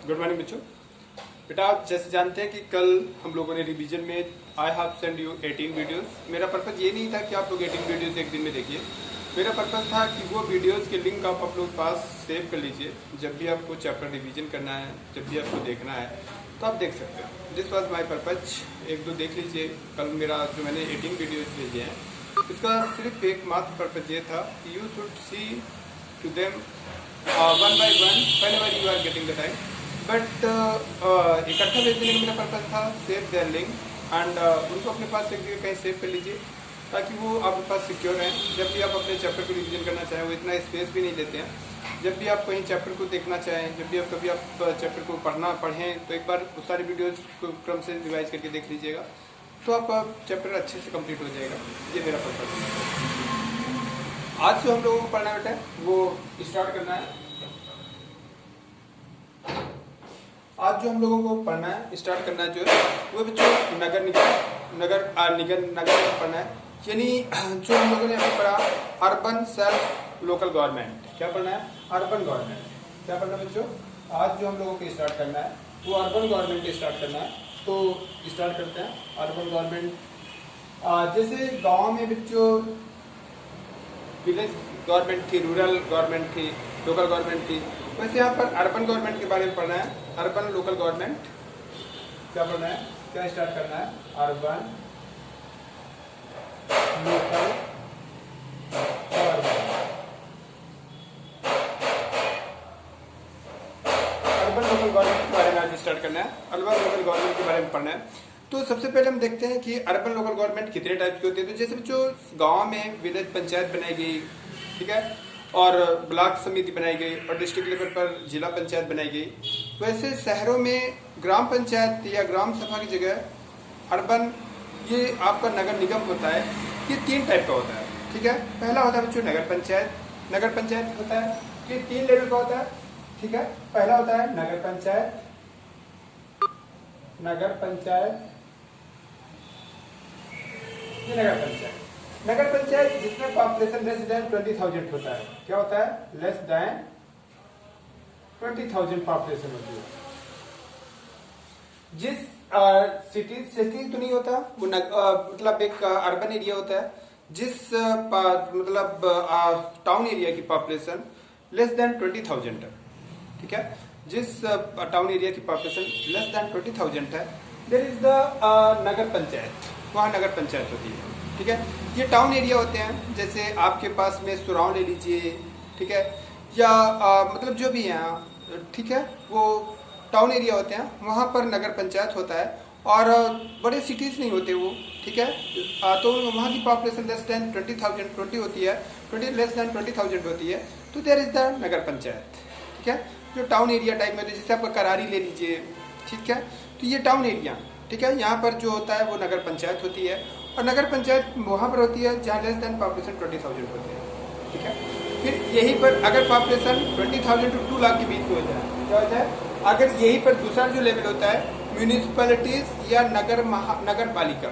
Good morning बच्चों। बेटा आप जैसे जानते हैं कि कल हम लोगों ने रिवीजन में I have send you 18 videos. मेरा पर्पज़ ये नहीं था कि आप लोग 18 वीडियोस एक दिन में देखिए। मेरा पर्पज़ था कि वो वीडियोस के लिंक आप लोग पास सेव कर लीजिए। जब भी आपको चैप्टर रिवीजन करना है, जब भी आपको देखना है तो आप देख सकते हैं। This was my purpose. एक दो देख लीजिए। कल मेरा जो मैंने 18 वीडियोज भेजे हैं, इसका सिर्फ एक मात्र पर्पज ये था कि you should see to them one by one whenever you are getting the time. But इकट्ठा भेजने का मेरा पर्पज था सेव देयर लिंक एंड उनको अपने पास एक जगह कहीं सेव कर लीजिए ताकि वो आपके पास सिक्योर रहें। जब भी आप अपने चैप्टर को रिवीजन करना चाहें, वो इतना स्पेस भी नहीं देते हैं। जब भी आप कहीं चैप्टर को देखना चाहें, जब भी आप कभी आप चैप्टर को पढ़ें तो एक बार उस सारे वीडियोज़ को क्रम से रिवाइज करके देख लीजिएगा तो आपका चैप्टर अच्छे से कंप्लीट हो जाएगा। ये मेरा पर्पज है। आज जो हम लोगों को पढ़ना बेटा वो स्टार्ट करना है। आज जो हम लोगों को पढ़ना है स्टार्ट करना है जो है वो बच्चों नगर निगम पढ़ना है। यानी जो हम लोगों ने अभी पढ़ा अर्बन सेल्फ लोकल गवर्नमेंट। क्या पढ़ना है? Urban government. क्या पढ़ना है बच्चों? आज जो हम लोगों को स्टार्ट करना है वो अर्बन गवर्नमेंट स्टार्ट करना है। तो स्टार्ट करते हैं अर्बन गवर्नमेंट। जैसे गांव में बच्चों विलेज गवर्नमेंट थी, रूरल गवर्नमेंट थी, लोकल गवर्नमेंट थी, वैसे यहाँ पर अर्बन गवर्नमेंट के बारे में पढ़ना है। अर्बन लोकल गवर्नमेंट क्या पढ़ना है? क्या स्टार्ट करना है? Urban local government. Urban local government के बारे में आज स्टार्ट करना है। अर्बन लोकल गवर्नमेंट के बारे में पढ़ना है। तो सबसे पहले हम देखते हैं कि अर्बन लोकल गवर्नमेंट कितने टाइप की होती है। तो जैसे जो गांव में विलेज पंचायत बनाई गई, ठीक है, और ब्लॉक समिति बनाई गई और डिस्ट्रिक्ट लेवल पर जिला पंचायत बनाई गई, वैसे शहरों में ग्राम पंचायत या ग्राम सभा की जगह अर्बन ये आपका नगर निगम होता है। ये 3 टाइप का होता है, ठीक है। पहला होता है बच्चों नगर पंचायत। नगर पंचायत होता है, ये 3 लेवल का होता है, ठीक है। पहला होता है नगर पंचायत। नगर पंचायत, ये नगर पंचायत। नगर पंचायत जिसमें पॉपुलेशन लेस देन 20,000 होता है। क्या होता है? लेस देन 20,000 पॉपुलेशन होती है। जिस सिटी तो नहीं होता वो मतलब एक अर्बन एरिया होता है। जिस मतलब टाउन एरिया की पॉपुलेशन लेस देन 20,000 है, ठीक है। जिस टाउन एरिया की पॉपुलेशन लेस देन 20,000 है, देयर इज द नगर पंचायत। वहाँ नगर पंचायत होती है, ठीक है। ये टाउन एरिया होते हैं। जैसे आपके पास में सुराव ले लीजिए, ठीक है, या मतलब जो भी है, ठीक है, वो टाउन एरिया होते हैं। वहाँ पर नगर पंचायत होता है और बड़े सिटीज़ नहीं होते वो, ठीक है। तो वहाँ की पॉपुलेशन लेस देन 20,000 होती है, 20 लेस देन 20,000 होती है। तो देयर इज द नगर पंचायत, ठीक है। जो टाउन एरिया टाइप में, जैसे आपका करारी ले लीजिए, ठीक है। तो ये टाउन एरिया, ठीक है, यहाँ पर जो होता है वो नगर पंचायत होती है। और नगर पंचायत वहाँ पर होती है जहाँ लेस देन पॉपुलेशन 20,000 होती है, ठीक है। फिर यहीं पर अगर पॉपुलेशन 20,000 to 2 लाख के बीच में हो जाए, क्या हो जाए? अगर यहीं पर दूसरा जो लेवल होता है म्यूनिसिपैलिटीज या नगर पालिका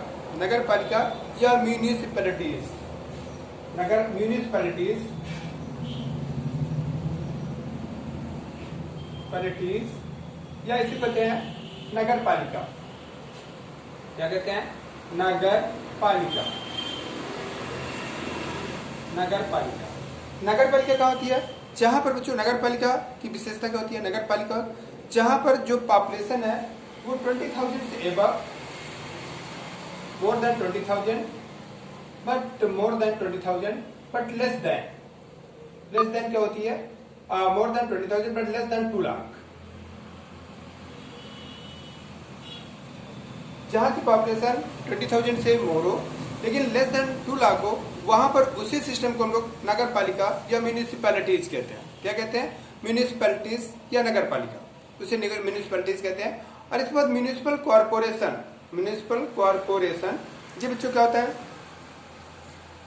या म्यूनिसिपैलिटीज, या इसे कहते हैं नगर पालिका। क्या कहते हैं? नगर पालिका। नगर पालिका क्या होती है? जहां पर बच्चों नगर पालिका की विशेषता क्या होती है? नगर पालिका जहां पर जो पॉपुलेशन है वो 20,000 से above, more than 20,000, but more than 20,000 but less than क्या होती है? More than 20,000 but less than 2 lakh. जहां की पॉपुलेशन 20,000 से मोर हो लेकिन लेस देन 2 लाख हो, वहां पर उसी सिस्टम को हम लोग नगर पालिका या म्यूनिसिपैलिटीज कहते हैं। क्या कहते हैं? म्यूनिसिपैलिटीज या नगर पालिका, उसे म्यूनिसिपैलिटीज कहते हैं। और इसके बाद म्यूनिसिपल कॉरपोरेशन, ये बच्चों क्या होता है?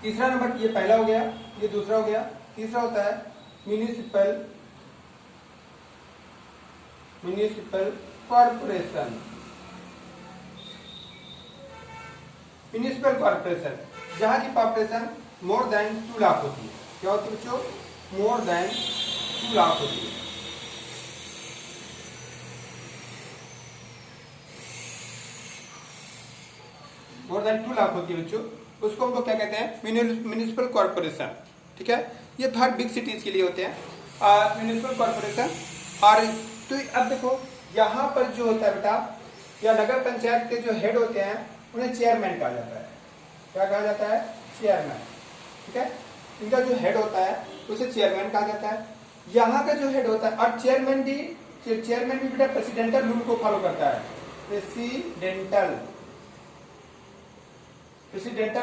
तीसरा नंबर, ये पहला हो गया, ये दूसरा हो गया, तीसरा होता है म्यूनिसिपल कॉरपोरेशन। म्यूनिसिपल कॉर्पोरेशन जहां की पॉपुलेशन मोर देन 2 लाख होती है। क्या होती है बच्चों? मोर देन 2 लाख होती है। मोर देन 2 लाख होती है बच्चों, उसको हम लोग क्या कहते हैं, म्यूनिसिपल कॉर्पोरेशन। ठीक है, ये हर बिग सिटीज के लिए होते हैं म्यूनिसिपल कॉर्पोरेशन। और तो अब देखो यहाँ पर जो होता है बेटा, या नगर पंचायत के जो हेड होते हैं उन्हें चेयरमैन कहा जाता है। क्या कहा जाता है, चेयरमैन। ठीक है, इनका जो हेड होता है उसे चेयरमैन कहा जाता है। यहाँ का जो हेड होता है, और चेयरमैन भी बेटा प्रेसिडेंटल रूल को फॉलो करता है। प्रेसिडेंटल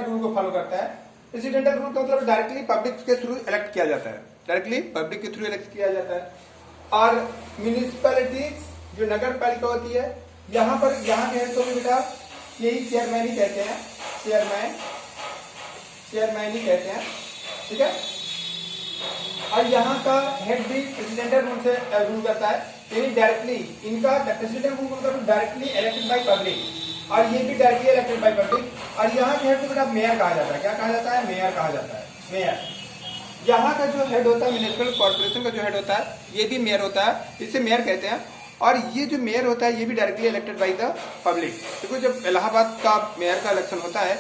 रूल को फॉलो करता है। प्रेसिडेंटल रूल का मतलब डायरेक्टली पब्लिक के थ्रू इलेक्ट किया जाता है, डायरेक्टली पब्लिक के थ्रू इलेक्ट किया जाता है। और म्यूनिसिपैलिटीज जो नगर पालिका होती है, यहाँ पर यहाँ के हेड को भी बेटा यही चेयरमैन ही कहते हैं, चेयरमैन ही कहते हैं। ठीक है, और यहाँ का हेड भी प्रेसिडेंटल रूल से रूल करता है, यानी डायरेक्टली इनका प्रेसिडेंटल रूल मतलब डायरेक्टली इलेक्टेड बाय पब्लिक, और ये भी डायरेक्टली इलेक्टेड बाय पब्लिक। और यहाँ के हेड को बेटा मेयर कहा जाता है। क्या कहा जाता है, मेयर कहा जाता है, मेयर। यहाँ का जो हेड होता है म्युनिसिपल कॉर्पोरेशन का जो हेड होता है, ये भी मेयर होता है, इसे मेयर कहते हैं। और ये जो मेयर होता है ये भी directly elected by the public. देखो जब इलाहाबाद का मेयर का इलेक्शन होता है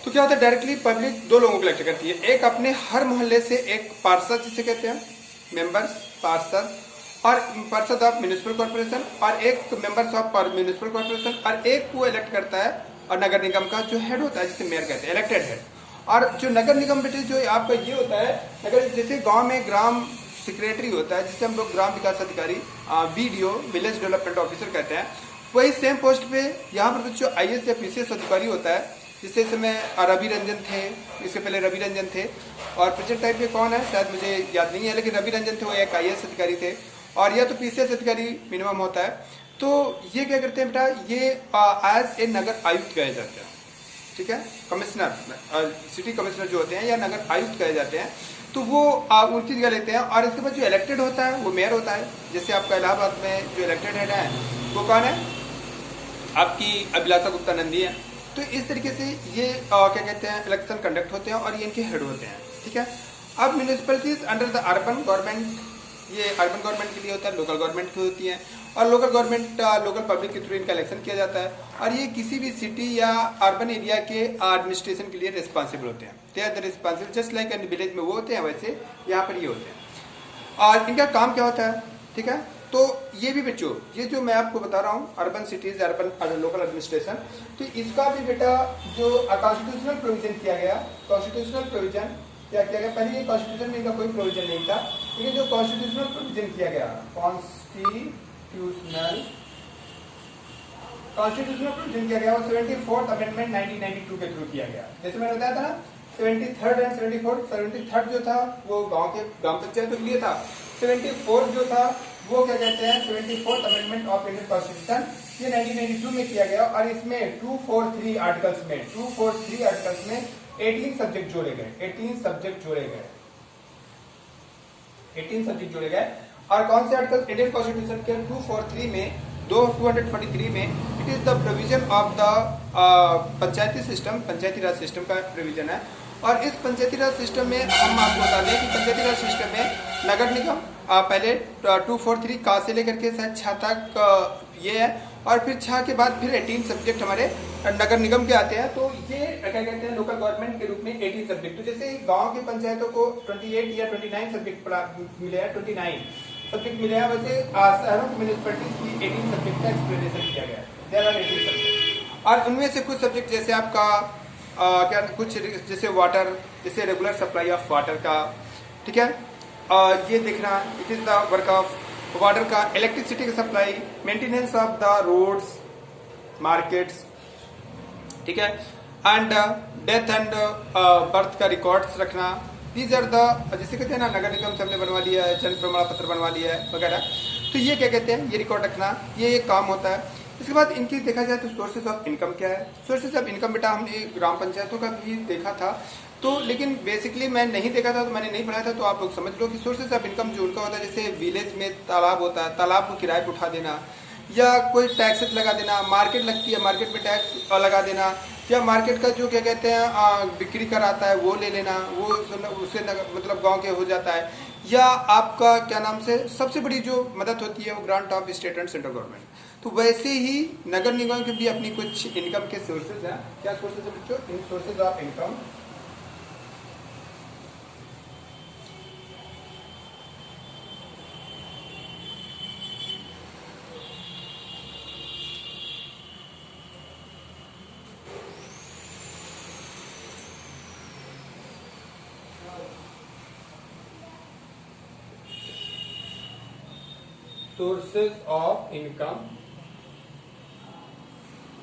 तो क्या होता है, डायरेक्टली पब्लिक 2 लोगों को इलेक्ट करती है। एक अपने हर मोहल्ले से एक पार्षद जिसे कहते हैं, मेंबर्स पार्षद, और पार्षद ऑफ म्युनिसिपल कॉर्पोरेशन, और एक मेंबर्स ऑफ म्युनिसिपल कॉर्पोरेशन, और एक को इलेक्ट करता है और नगर निगम का जो हेड होता है जिसे मेयर कहते हैं, इलेक्टेड हेड। और जो नगर निगम बेटे जो आपका ये होता है, अगर जैसे गांव में ग्राम सेक्रेटरी होता है जिसे हम लोग ग्राम विकास अधिकारी, बीडीओ, विलेज डेवलपमेंट ऑफिसर कहते हैं, वही सेम पोस्ट पे यहाँ पर जो आईएएस या पीसीएस अधिकारी होता है, जिससे इस समय रवि रंजन थे, इसके पहले रवि रंजन थे, और प्रेजेंट टाइम पे कौन है शायद मुझे याद नहीं है, लेकिन रवि रंजन थे, वो एक आईएएस अधिकारी थे, और यह तो पीसीएस अधिकारी मिनिमम होता है। तो ये क्या करते हैं बेटा, ये एज ए नगर आयुक्त कहे जाते हैं। ठीक है, कमिश्नर, सिटी कमिश्नर जो होते हैं या नगर आयुक्त कहे जाते हैं, तो वो उनकी जगह लेते हैं। और इसके बाद जो इलेक्टेड होता है वो मेयर होता है। जैसे आपका इलाहाबाद में जो इलेक्टेड हेड है वो कौन है, आपकी अभिलाषा गुप्ता नंदी है। तो इस तरीके से ये क्या कहते हैं, इलेक्शन कंडक्ट होते हैं और ये इनके हेड होते हैं। ठीक है, अब municipalities under the urban government, ये अर्बन गवर्नमेंट के लिए होता है, लोकल गवर्नमेंट की होती है, और लोकल गवर्नमेंट लोकल पब्लिक के थ्रू इनका इलेक्शन किया जाता है। और ये किसी भी सिटी या अर्बन एरिया के एडमिनिस्ट्रेशन के लिए रिस्पॉन्सिबल होते हैं। They are the responsible, just like an village में वो होते हैं वैसे यहाँ पर ये होते हैं। और इनका काम क्या होता है, ठीक है, तो ये भी बच्चों, ये जो मैं आपको बता रहा हूँ urban cities, urban local administration, तो इसका भी बेटा जो कॉन्स्टिट्यूशनल प्रोविजन किया गया, कॉन्स्टिट्यूशनल प्रोविजन क्या किया गया, पहले ये कॉन्स्टिट्यूशन में इनका कोई प्रोविजन नहीं था, लेकिन जो कॉन्स्टिट्यूशनल प्रोविजन किया गया, कॉन्स्टिट्यूशनल प्रोविजन किया गया वो 74th अमेंडमेंट 1992 के थ्रू किया गया। जैसे मैंने बताया था ना, 73rd एंड 74th, 73rd जो था वो ग्राम पंचायतों के लिए था, 74th जो था वो क्या कहते हैं 74th amendment of Indian constitution, ये 1992 में किया गया। और इसमें 243 आर्टिकल्स में 18 सब्जेक्ट जोड़े गए, 18 सब्जेक्ट जोड़े गए। और कौन से आर्टिकल इंडियन कॉन्स्टिट्यूशन के 243 में 243 में it is the provision of the Panchayati system, Panchayati Raj system का प्रोविजन है। और इस पंचायती राज सिस्टम में हम आपको बता दें कि पंचायती राज सिस्टम में नगर निगम पहले 243 का से लेकर के शायद 6 तक ये है, और फिर 6 के बाद फिर 18 सब्जेक्ट हमारे नगर निगम के आते हैं। तो ये क्या कहते हैं लोकल गवर्नमेंट के रूप में 18 सब्जेक्ट। तो जैसे गांव की पंचायतों को 28 या 29 सब्जेक्ट मिले हैं, 29 सब्जेक्ट मिले हैं, वैसे शहरों की म्यूनिसिपैलिटीज की 18 सब्जेक्ट का एक्सप्लेनेशन किया गया है। देयर आर 18 सब्जेक्ट, और उनमें से कुछ सब्जेक्ट जैसे आपका क्या कुछ जैसे वाटर, जैसे रेगुलर सप्लाई ऑफ वाटर का, ठीक है, ये देखना, it is the work of water का, इलेक्ट्रिसिटी का supply, maintenance of the roads, markets, ठीक है, एंड डेथ एंड बर्थ का रिकॉर्ड्स रखना। दीज आर द, जैसे कहते हैं ना नगर निगम से हमने बनवा लिया है, जन्म प्रमाण पत्र बनवा लिया है वगैरह, तो ये क्या कहते हैं, ये रिकॉर्ड रखना, ये एक काम होता है। इसके बाद इनकी देखा जाए तो सोर्सेज ऑफ इनकम क्या है। सोर्सेज ऑफ इनकम बेटा हमने ग्राम पंचायतों का भी देखा था, तो लेकिन बेसिकली मैं नहीं देखा था, तो मैंने नहीं पढ़ाया था, तो आप लोग समझ लो कि सोर्सेज ऑफ इनकम जो उनका होता है, जैसे विलेज में तालाब होता है, तालाब को किराए पर उठा देना, या कोई टैक्सेस लगा देना, मार्केट लगती है मार्केट में टैक्स लगा देना, या मार्केट का जो क्या कहते हैं बिक्री कर आता है वो ले लेना, वो उससे मतलब गांव के हो जाता है, या आपका क्या नाम से सबसे बड़ी जो मदद होती है वो grant of state and central government. तो वैसे ही नगर निगम के भी अपनी कुछ इनकम के सोर्सेज हैं। क्या सोर्सेज है बच्चों? इन sources of income. Sources of income,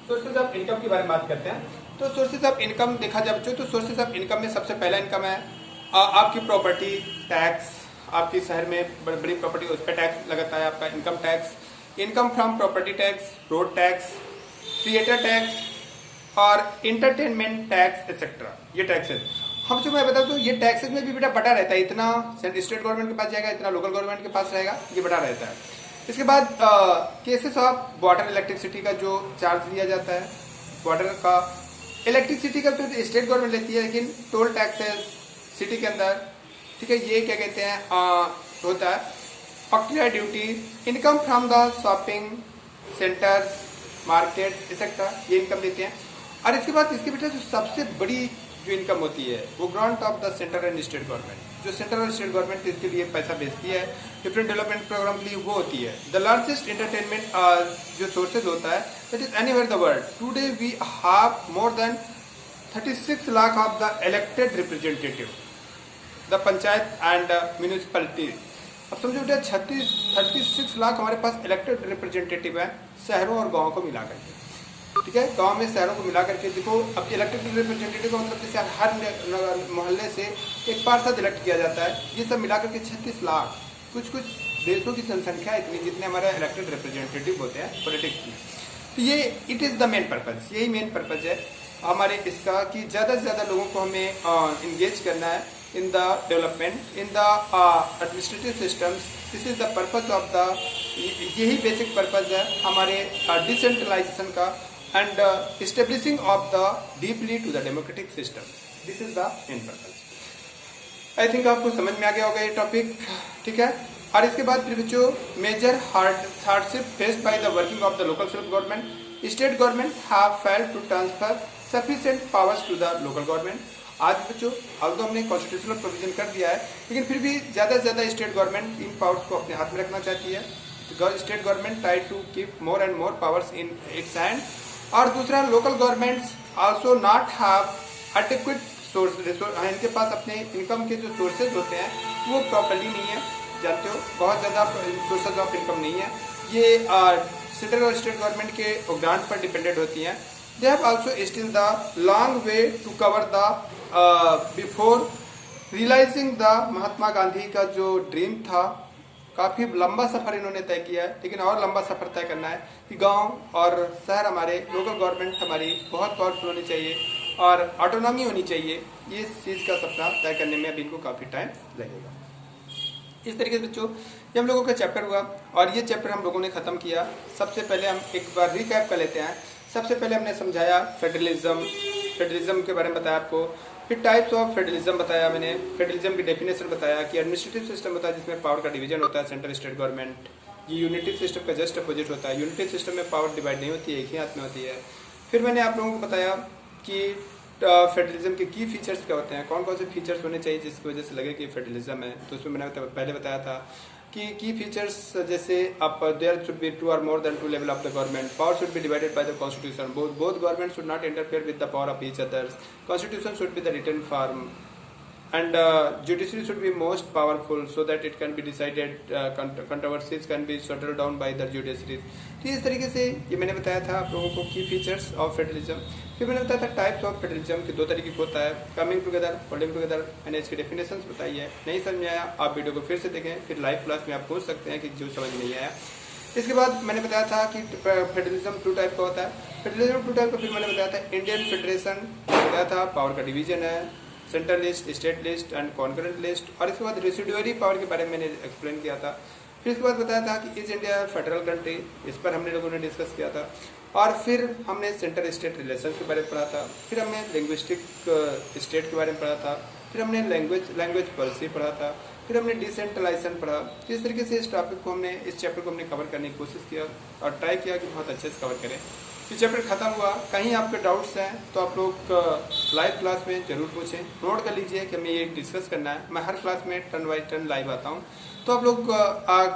sources of income के बारे में बात करते हैं। तो सोर्सेज ऑफ इनकम देखा जाए बच्चों, तो सोर्सेज ऑफ इनकम में सबसे पहला इनकम है आपकी प्रॉपर्टी टैक्स। आपकी शहर में बड़ी प्रॉपर्टी उस पर टैक्स लगता है आपका income tax, income from property tax, road tax, theatre tax और इंटरटेनमेंट टैक्स एक्सेट्रा। ये टैक्सेस हम जो मैं बता दूं, ये टैक्सेस में भी बेटा बटा रहता है। इतना स्टेट गवर्नमेंट के पास जाएगा, इतना लोकल गवर्नमेंट के पास रहेगा, ये बटा रहता है। इसके बाद केसेस ऑफ वाटर इलेक्ट्रिसिटी का जो चार्ज लिया जाता है, वाटर का इलेक्ट्रिसिटी का तो स्टेट गवर्नमेंट लेती है, लेकिन टोल टैक्सेस सिटी के अंदर, ठीक है, ये क्या कहते हैं होता है पक्टियर duty, income from the shopping centres, market etcetera, ये इनकम देते हैं। और इसके बाद इसके बेटा जो सबसे बड़ी जो इनकम होती है वो grant of the central and state government, जो सेंट्रल और स्टेट गवर्नमेंट इसके लिए पैसा भेजती है डिफरेंट डेवलपमेंट प्रोग्राम के लिए, वो होती है। द लार्जेस्ट एंटरटेनमेंट जो सोर्सेज होता है that is anywhere the world. Today we have more than 36 lakh of the elected representative the panchayat and municipality. अब समझो बेटा 36 लाख हमारे पास इलेक्टेड रिप्रेजेंटेटिव है शहरों और गाँव को मिलाकर के, ठीक है, गांव में शहरों को मिला करके। देखो अब इलेक्टेड रिप्रेजेंटेटिव का मतलब जैसे हर मोहल्ले से एक पार्षद इलेक्ट किया जाता है, ये सब मिला करके 36 लाख। कुछ कुछ देशों की जनसंख्या इतनी जितने हमारे इलेक्टेड रिप्रेजेंटेटिव होते हैं पॉलिटिक्स में। तो ये it is the main purpose, यही मेन पर्पज है हमारे इसका कि ज़्यादा से ज़्यादा लोगों को हमें इंगेज करना है in the development, in the administrative systems. This is the purpose of the, यही बेसिक पर्पज है हमारे डिसेंट्रलाइजेशन का and establishing of the deeply to the democratic system. This is the main purpose. I think आपको समझ में आ गया होगा ये टॉपिक, ठीक है। और इसके बाद फिर बच्चों major hardship faced by the working of the local self government. State government have failed to transfer sufficient powers to the local government. आज बच्चों although हमने कॉन्स्टिट्यूशनल प्रोविजन कर दिया है, लेकिन फिर भी ज़्यादा से ज़्यादा स्टेट गवर्नमेंट इन पावर्स को अपने हाथ में रखना चाहती है। State government try to keep more and more powers in its hand. और दूसरा local governments also not have adequate source, इनके पास अपने इनकम के जो सोर्सेज होते हैं वो प्रॉपर्ली नहीं है, जानते हो बहुत ज़्यादा सोर्सेज ऑफ इनकम नहीं है, ये सेंट्रल और स्टेट गवर्नमेंट के ग्रांट पर डिपेंडेंट होती हैं। They have also still the long way to cover the before realising the Mahatma Gandhi का जो ड्रीम था, काफ़ी लंबा सफ़र इन्होंने तय किया है, लेकिन और लंबा सफ़र तय करना है कि गांव और शहर हमारे, लोकल गवर्नमेंट हमारी बहुत पावरफुल होनी चाहिए और ऑटोनॉमी होनी चाहिए। ये चीज़ का सपना तय करने में अभी इनको काफ़ी टाइम लगेगा। इस तरीके से बच्चों ये हम लोगों का चैप्टर हुआ और ये चैप्टर हम लोगों ने ख़त्म किया। सबसे पहले हम एक बार रिकैप कर लेते हैं। सबसे पहले हमने समझाया फेडरलिज्म के बारे में बताया आपको, फिर टाइप्स ऑफ फेडरलिज्म बताया मैंने, फेडरलिज्म की डेफिनेशन बताया कि एडमिनिस्ट्रेटिव सिस्टम होता है जिसमें पावर का डिवीजन होता है सेंट्रल स्टेट गवर्नमेंट। ये यूनिटी सिस्टम का जस्ट अपोजिट होता है, यूनिटी सिस्टम में पावर डिवाइड नहीं होती है, एक ही हाथ में होती है। फिर मैंने आप लोगों को बताया कि फेडरलिज्म के की फीचर्स क्या होते हैं, कौन कौन से फीचर्स होने चाहिए जिसकी वजह से लगे कि फेडरलिज्म है। तो उसमें मैंने पहले बताया था कि की फीचर्स जैसे आप there should be 2 or more than 2 level of the government, power should be divided by the constitution, both government should not interfere with the power of each others, constitution should be the written form, and judiciary should be most powerful so that it can be decided, controversies can be settled down by the judiciary। तो इस तरीके से ये मैंने बताया था आप लोगों को की फीचर्स ऑफ फेडरलिज्म। फिर मैंने बताया था टाइप्स ऑफ फेडरलिज्म के 2 तरीके का होता है, कमिंग टुगेदर, होल्डिंग टुगेदर। मैंने इसके डेफिनेशंस बताई है, नहीं समझ में आया आप वीडियो को फिर से देखें, फिर लाइव क्लास में आप पूछ सकते हैं कि जो समझ नहीं आया। इसके बाद मैंने बताया था कि फेडरलिज्म 2 टाइप का होता है। फेडरलिज्म 2 टाइप का फिर मैंने बताया था इंडियन फेडरेशन, बताया था पावर का डिवीजन है, central list, state list and concurrent list. और इसके बाद रेसिडुअरी पावर के बारे में मैंने एक्सप्लेन किया था। फिर इसके बाद बताया था कि इज इंडिया फेडरल कंट्री, इस पर हमने लोगों ने डिस्कस किया था। और फिर हमने सेंट्रल स्टेट रिलेशन के बारे में पढ़ा था। फिर हमने लिंग्विस्टिक स्टेट के बारे में पढ़ा था। फिर हमने लैंग्वेज पॉलिसी पढ़ा था। फिर हमने डिसेंट्रलाइजेशन पढ़ा। तो इस तरीके से इस चैप्टर को हमने कवर करने की कोशिश किया और ट्राई किया कि बहुत अच्छे से कवर करें। ये चैप्टर खत्म हुआ। कहीं आपके डाउट्स हैं तो आप लोग लाइव क्लास में जरूर पूछें, नोट कर लीजिए कि हमें ये डिस्कस करना है। मैं हर क्लास में टर्न बाई टर्न लाइव आता हूँ। तो आप लोग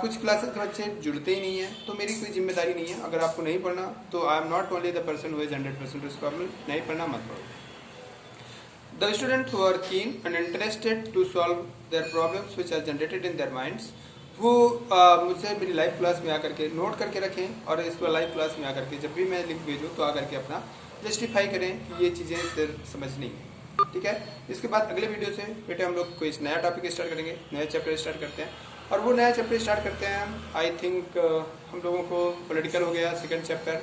कुछ क्लासेस के बच्चे जुड़ते ही नहीं है, तो मेरी कोई जिम्मेदारी नहीं है। अगर आपको नहीं पढ़ना तो I am not only the person who is 100% responsible. नहीं पढ़ना मत पढ़ो। The students who are keen and interested to solve their problems which are generated in their minds, वो मुझसे मेरी लाइव क्लास में आकर के नोट करके रखें और इसको लाइव क्लास में आकर के जब भी मैं लिंक भेजूँ तो आकर के अपना जस्टिफाई करें कि ये चीज़ें सिर्फ समझनी है। ठीक है, इसके बाद अगले वीडियो से बेटे हम लोग कोई नया टॉपिक स्टार्ट करेंगे, नया चैप्टर स्टार्ट करते हैं। और वो नया चैप्टर स्टार्ट करते हैं आई थिंक हम लोगों को पॉलिटिकल हो गया सेकेंड चैप्टर।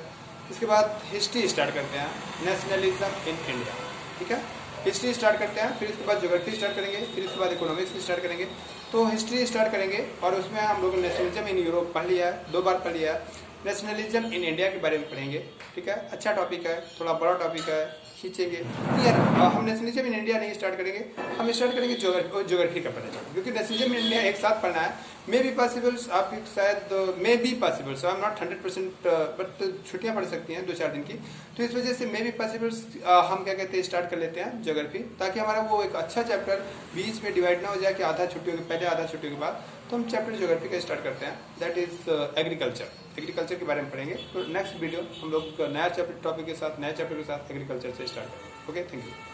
इसके बाद हिस्ट्री स्टार्ट करते हैं, नेशनलिज्म इन इंडिया। ठीक है, हिस्ट्री स्टार्ट करते हैं, फिर इसके बाद ज्योग्राफी स्टार्ट करेंगे, फिर इसके बाद इकोनॉमिक्स स्टार्ट करेंगे। तो हिस्ट्री स्टार्ट करेंगे और उसमें हम लोग नेशनलिज्म इन यूरोप पढ़ लिया है, 2 बार पढ़ लिया है। नेशनलिज्म इन इंडिया के बारे में पढ़ेंगे। ठीक है, अच्छा टॉपिक है, थोड़ा बड़ा टॉपिक है, खींचेंगे। यार हम नेशनलिज्म इन इंडिया नहीं स्टार्ट करेंगे, हम स्टार्ट करेंगे ज्योग्राफी का पढ़ना, क्योंकि नेशनलिज्म इन इंडिया एक साथ पढ़ना है। मे बी पॉसिबल, आप शायद may be possible, so I am not 100%, but छुट्टियां पड़ सकती हैं 2-4 दिन की। तो इस वजह से मे बी पॉसिबल हम क्या कहते हैं स्टार्ट कर लेते हैं ज्योग्राफी, ताकि हमारा वो एक अच्छा चैप्टर बीच में डिवाइड ना हो जाए कि आधा छुट्टियों के पहले आधा छुट्टियों के बाद। तो हम चैप्टर ज्योग्राफी का स्टार्ट करते हैं, दैट इज एग्रीकल्चर के बारे में पढ़ेंगे। तो नेक्स्ट वीडियो हम लोग नया चैप्टर टॉपिक के साथ, नया चैप्टर के साथ एग्रीकल्चर से स्टार्ट करेंगे। Okay, thank you.